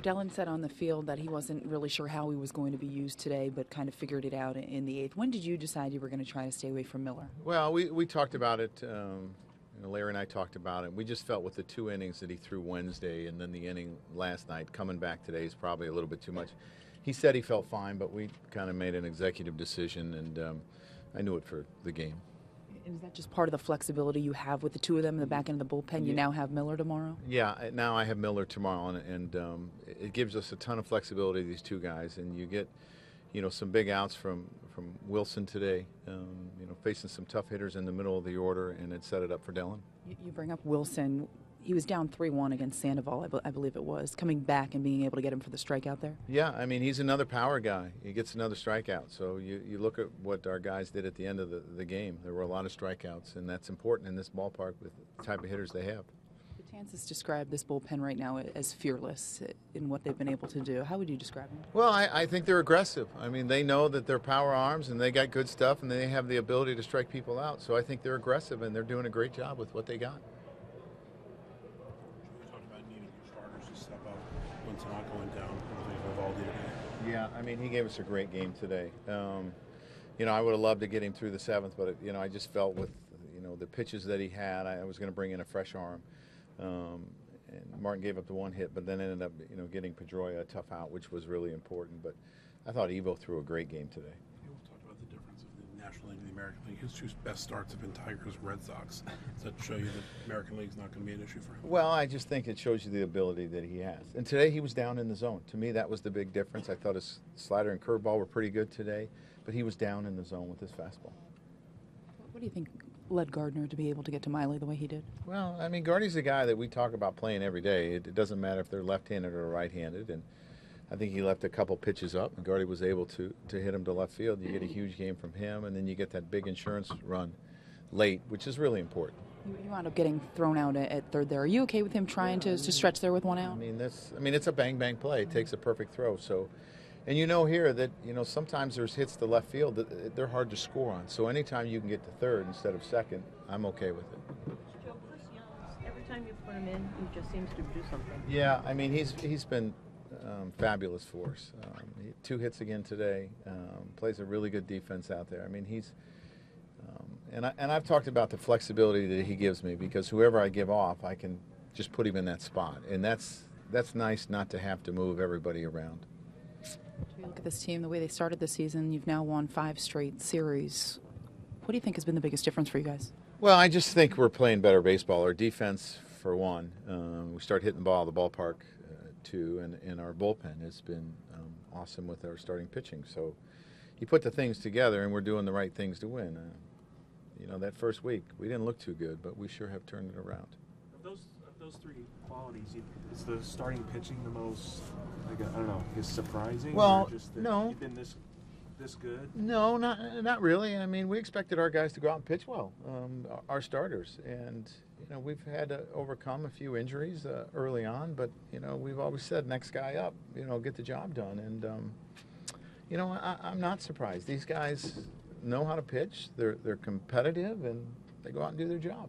Dellin said on the field that he wasn't really sure how he was going to be used today, but kind of figured it out in the eighth. When did you decide you were going to try to stay away from Miller? Well, we talked about it. Larry and I talked about it. We just felt with the 2 innings that he threw Wednesday and then the inning last night, coming back today is probably a little bit too much. He said he felt fine, but we kind of made an executive decision, and I knew it for the game. Is that just part of the flexibility you have with the two of them in the back end of the bullpen? You now have Miller tomorrow? Yeah, now I have Miller tomorrow, and it gives us a ton of flexibility, these two guys, and you get, some big outs from Wilson today, facing some tough hitters in the middle of the order, and it set it up for Dellin. You bring up Wilson. He was down 3-1 against Sandoval, I believe it was, coming back and being able to get him for the strikeout there. Yeah, I mean, he's another power guy. He gets another strikeout. So you look at what our guys did at the end of the game. There were a lot of strikeouts, and that's important in this ballpark with the type of hitters they have. Betances described this bullpen right now as fearless in what they've been able to do. How would you describe them? Well, I think they're aggressive. I mean, they know that they're power arms, and they got good stuff, and they have the ability to strike people out. So I think they're aggressive, and they're doing a great job with what they got. Step up when it's not going down. Yeah, I mean, he gave us a great game today. I would have loved to get him through the seventh, but I just felt with the pitches that he had, I was going to bring in a fresh arm. And Martin gave up the one hit, but then ended up getting Pedroia a tough out, which was really important. But I thought Evo threw a great game today. We'll talk about the difference of the National League and the American League. His two best starts have been Tigers, Red Sox. Does that show you that American League's not going to be an issue for him? Well, I just think it shows you the ability that he has. And today he was down in the zone. To me, that was the big difference. I thought his slider and curveball were pretty good today, but he was down in the zone with his fastball. What do you think led Gardner to be able to get to Miley the way he did? Well, I mean, Gardy's a guy that we talk about playing every day. It doesn't matter if they're left-handed or right-handed, and I think he left a couple pitches up, and Girardi was able to hit him to left field. You get a huge game from him, and then you get that big insurance run late, which is really important. You wound up getting thrown out at third there. Are you okay with him trying to stretch there with one out? I mean, it's a bang-bang play. It takes a perfect throw. So, and here that, sometimes there's hits to left field that they're hard to score on. So anytime you can get to third instead of second, I'm okay with it. Joe, Chris Young, every time you put him in, he just seems to do something. Yeah, I mean, he's been fabulous for us. 2 hits again today. Plays a really good defense out there. I mean, he's and I've talked about the flexibility that he gives me, because whoever I give off, I can just put him in that spot, and that's nice not to have to move everybody around. You look at this team, the way they started the season. You've now won 5 straight series. What do you think has been the biggest difference for you guys? Well, I just think we're playing better baseball. Our defense, for one, we start hitting the ball at the ballpark. 2, and our bullpen has been awesome with our starting pitching. So you put the things together, and we're doing the right things to win. That first week we didn't look too good, but we sure have turned it around. Of those 3 qualities, is the starting pitching the most, I don't know, is surprising? Well, or just that no. You've been this good? No, not really. I mean, we expected our guys to go out and pitch well, our starters, and we've had to overcome a few injuries early on, but we've always said next guy up, get the job done, and I'm not surprised. These guys know how to pitch. They're competitive, and they go out and do their job.